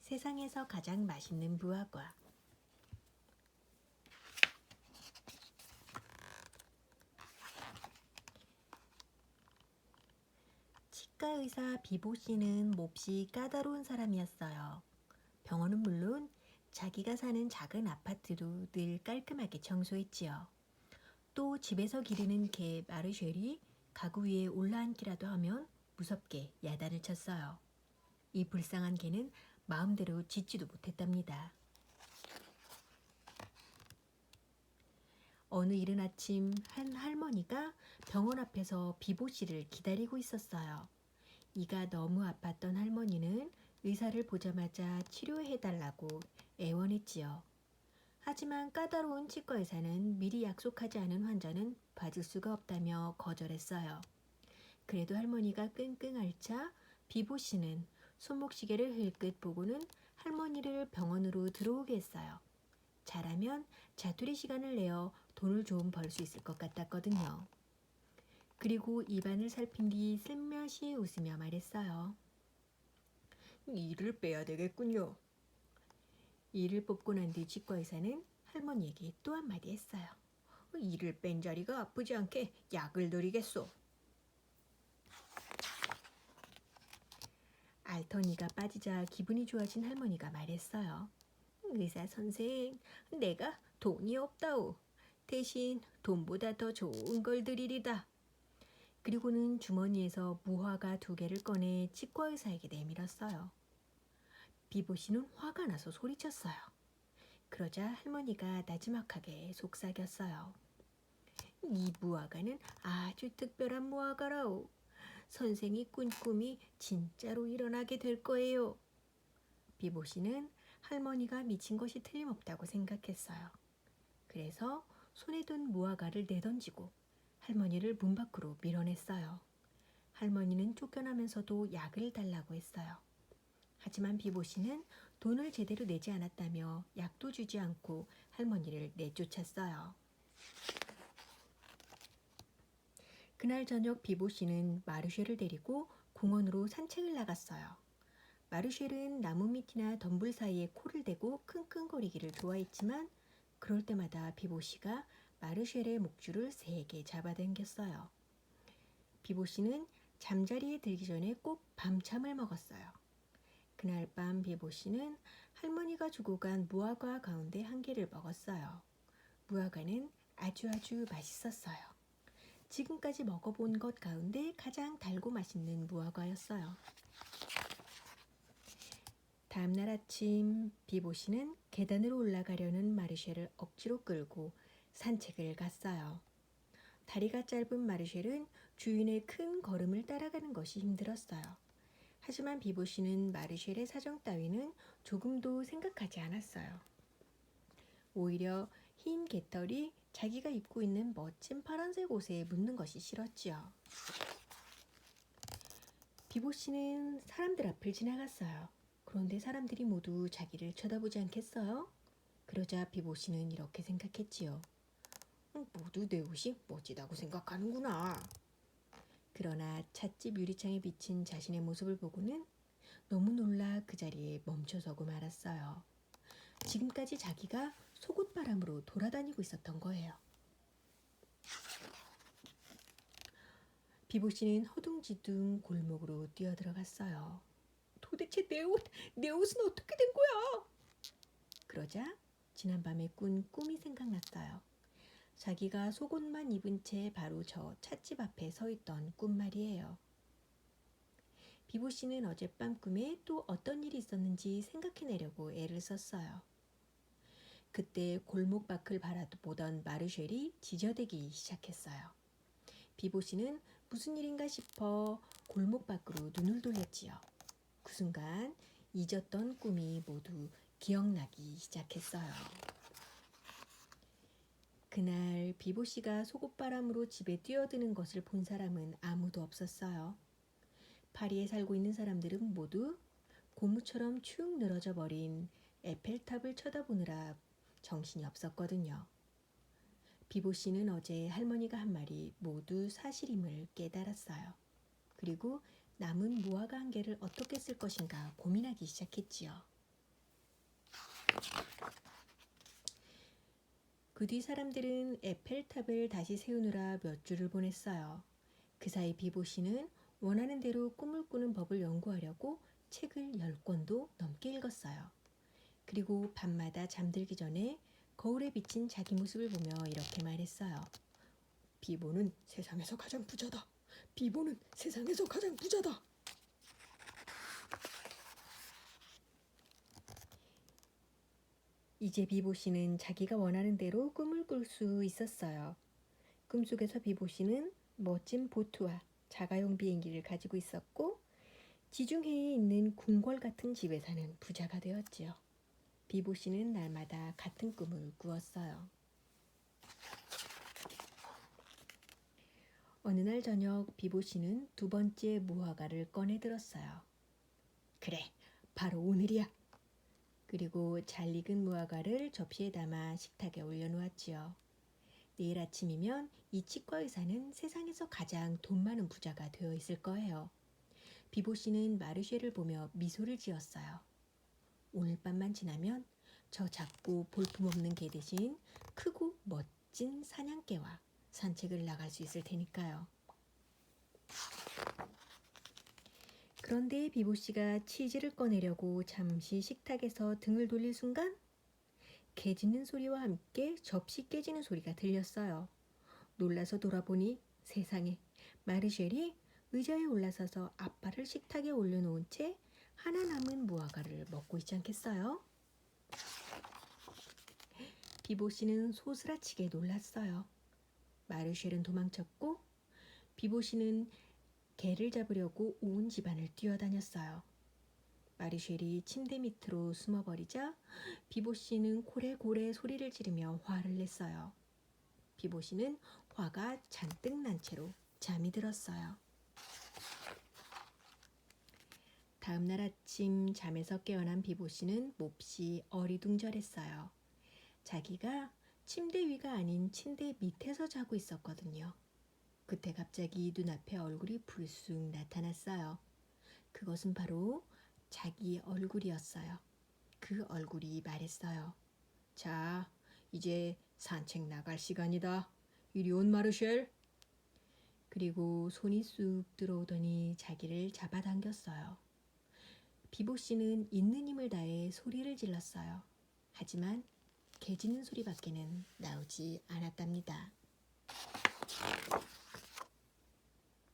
세상에서 가장 맛있는 무화과. 치과 의사 비보 씨는 몹시 까다로운 사람이었어요. 병원은 물론 자기가 사는 작은 아파트도 늘 깔끔하게 청소했지요. 또 집에서 기르는 개 마르쉘이 가구 위에 올라앉기라도 하면 무섭게 야단을 쳤어요. 이 불쌍한 개는 마음대로 짖지도 못했답니다. 어느 이른 아침 한 할머니가 병원 앞에서 비보 씨를 기다리고 있었어요. 이가 너무 아팠던 할머니는 의사를 보자마자 치료해달라고 애원했지요. 하지만 까다로운 치과 의사는 미리 약속하지 않은 환자는 봐줄 수가 없다며 거절했어요. 그래도 할머니가 끙끙 앓자 비보 씨는 손목시계를 흘끗 보고는 할머니를 병원으로 들어오게 했어요. 잘하면 자투리 시간을 내어 돈을 좀 벌 수 있을 것 같았거든요. 그리고 입안을 살핀 뒤 슬며시 웃으며 말했어요. 이를 빼야 되겠군요. 이를 뽑고 난 뒤 치과 의사는 할머니에게 또 한마디 했어요. 이를 뺀 자리가 아프지 않게 약을 드리겠소. 알터니가 빠지자 기분이 좋아진 할머니가 말했어요. 의사 선생, 내가 돈이 없다오. 대신 돈보다 더 좋은 걸 드리리다. 그리고는 주머니에서 무화과 2개를 꺼내 치과 의사에게 내밀었어요. 비보 씨는 화가 나서 소리쳤어요. 그러자 할머니가 나지막하게 속삭였어요. 이 무화과는 아주 특별한 무화과라오. 선생이 꾼 꿈이 진짜로 일어나게 될 거예요. 비보 씨는 할머니가 미친 것이 틀림없다고 생각했어요. 그래서 손에 든 무화과를 내던지고 할머니를 문 밖으로 밀어냈어요. 할머니는 쫓겨나면서도 약을 달라고 했어요. 하지만 비보 씨는 돈을 제대로 내지 않았다며 약도 주지 않고 할머니를 내쫓았어요. 그날 저녁 비보 씨는 마르쉘을 데리고 공원으로 산책을 나갔어요. 마르쉘은 나무 밑이나 덤불 사이에 코를 대고 킁킁거리기를 좋아했지만 그럴 때마다 비보 씨가 마르쉘의 목줄을 세게 잡아당겼어요. 비보 씨는 잠자리에 들기 전에 꼭 밤참을 먹었어요. 그날 밤 비보 씨는 할머니가 주고 간 무화과 가운데 1개를 먹었어요. 무화과는 아주 맛있었어요. 지금까지 먹어본 것 가운데 가장 달고 맛있는 무화과였어요. 다음날 아침 비보 씨는 계단으로 올라가려는 마르쉘을 억지로 끌고 산책을 갔어요. 다리가 짧은 마르쉘은 주인의 큰 걸음을 따라가는 것이 힘들었어요. 하지만 비보 씨는 마르쉘의 사정 따위는 조금도 생각하지 않았어요. 오히려 흰 개털이 자기가 입고 있는 멋진 파란색 옷에 묻는 것이 싫었지요. 비보 씨는 사람들 앞을 지나갔어요. 그런데 사람들이 모두 자기를 쳐다보지 않겠어요? 그러자 비보 씨는 이렇게 생각했지요. 모두 내 옷이 멋지다고 생각하는구나. 그러나 찻집 유리창에 비친 자신의 모습을 보고는 너무 놀라 그 자리에 멈춰서고 말았어요. 지금까지 자기가 속옷바람으로 돌아다니고 있었던 거예요. 비보 씨는 허둥지둥 골목으로 뛰어들어갔어요. 도대체 내 옷은 어떻게 된 거야? 그러자 지난밤에 꾼 꿈이 생각났어요. 자기가 속옷만 입은 채 바로 저 찻집 앞에 서 있던 꿈 말이에요. 비보 씨는 어젯밤 꿈에 또 어떤 일이 있었는지 생각해내려고 애를 썼어요. 그때 골목 밖을 바라보던 마르쉘이 지저대기 시작했어요. 비보 씨는 무슨 일인가 싶어 골목 밖으로 눈을 돌렸지요. 그 순간 잊었던 꿈이 모두 기억나기 시작했어요. 그날 비보 씨가 속옷바람으로 집에 뛰어드는 것을 본 사람은 아무도 없었어요. 파리에 살고 있는 사람들은 모두 고무처럼 축 늘어져 버린 에펠탑을 쳐다보느라 정신이 없었거든요. 비보 씨는 어제 할머니가 한 말이 모두 사실임을 깨달았어요. 그리고 남은 무화과 1개를 어떻게 쓸 것인가 고민하기 시작했지요. 그 뒤 사람들은 에펠탑을 다시 세우느라 몇 주를 보냈어요. 그 사이 비보씨는 원하는 대로 꿈을 꾸는 법을 연구하려고 책을 10권도 넘게 읽었어요. 그리고 밤마다 잠들기 전에 거울에 비친 자기 모습을 보며 이렇게 말했어요. 비보는 세상에서 가장 부자다. 비보는 세상에서 가장 부자다. 이제 비보씨는 자기가 원하는 대로 꿈을 꿀 수 있었어요. 꿈속에서 비보씨는 멋진 보트와 자가용 비행기를 가지고 있었고 지중해에 있는 궁궐 같은 집에 사는 부자가 되었지요. 비보씨는 날마다 같은 꿈을 꾸었어요. 어느 날 저녁 비보씨는 두 번째 무화과를 꺼내 들었어요. 그래, 바로 오늘이야. 그리고 잘 익은 무화과를 접시에 담아 식탁에 올려놓았지요. 내일 아침이면 이 치과 의사는 세상에서 가장 돈 많은 부자가 되어 있을 거예요. 비보씨는 마르쉐를 보며 미소를 지었어요. 오늘 밤만 지나면 저 작고 볼품없는 개 대신 크고 멋진 사냥개와 산책을 나갈 수 있을 테니까요. 그런데 비보씨가 치즈를 꺼내려고 잠시 식탁에서 등을 돌릴 순간 개 짖는 소리와 함께 접시 깨지는 소리가 들렸어요. 놀라서 돌아보니 세상에 마르쉘이 의자에 올라서서 앞발을 식탁에 올려놓은 채 하나 남은 무화과를 먹고 있지 않겠어요? 비보씨는 소스라치게 놀랐어요. 마르쉘은 도망쳤고 비보씨는 개를 잡으려고 온 집안을 뛰어다녔어요. 마르쉘이 침대 밑으로 숨어버리자 비보씨는 고래고래 소리를 지르며 화를 냈어요. 비보씨는 화가 잔뜩 난 채로 잠이 들었어요. 다음 날 아침 잠에서 깨어난 비보씨는 몹시 어리둥절했어요. 자기가 침대 위가 아닌 침대 밑에서 자고 있었거든요. 그때 갑자기 눈앞에 얼굴이 불쑥 나타났어요. 그것은 바로 자기 얼굴이었어요. 그 얼굴이 말했어요. 자, 이제 산책 나갈 시간이다. 이리 온 마르쉘. 그리고 손이 쑥 들어오더니 자기를 잡아당겼어요. 비보씨는 있는 힘을 다해 소리를 질렀어요. 하지만 개 짖는 소리밖에는 나오지 않았답니다.